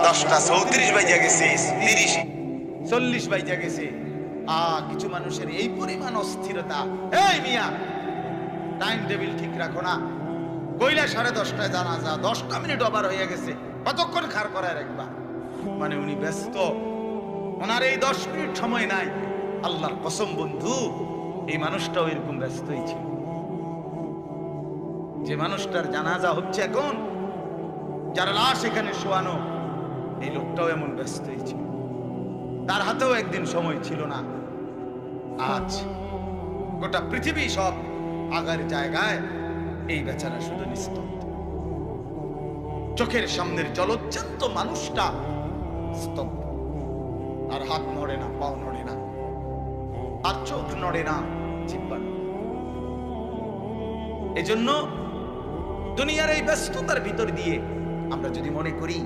10টা 34 বাজে গেছে, 30 40 বাজে গেছে। কিছু মানুষের এই পরিমাণ অস্থিরতা। এই মিয়া, টাইম টেবিল ঠিক রাখো না। কইলা 10:30টায় জানাজা, 10টা মিনিট ওভার হয়ে গেছে, কতক্ষণ খাড় করায় রাখবা? মানে উনি ব্যস্ত, ওনার এই 10 মিনিট সময় নাই। আল্লাহর কসম বন্ধু, এই মানুষটাও এরকম ব্যস্তই ছিল। যে মানুষটার জানাজা হচ্ছে এখন, যার লাশ এখানে শোয়ানো, এই লোকটাও এমন ব্যস্তই ছিল। তার হাতেও একদিন সময় ছিল না। আজ গোটা পৃথিবী সব আগার জায়গায়, এই বেচারা শুধু নিস্তব্ধ। চোখের সামনের জলজ্জান্ত মানুষটা স্তব্ধ। আর হাত নড়ে না, পাও নড়ে না, আর চোখ নড়ে না, জিহ্বা নড়ে। এজন্য দুনিয়ার এই ব্যস্ততার ভিতর দিয়ে আমরা যদি মনে করি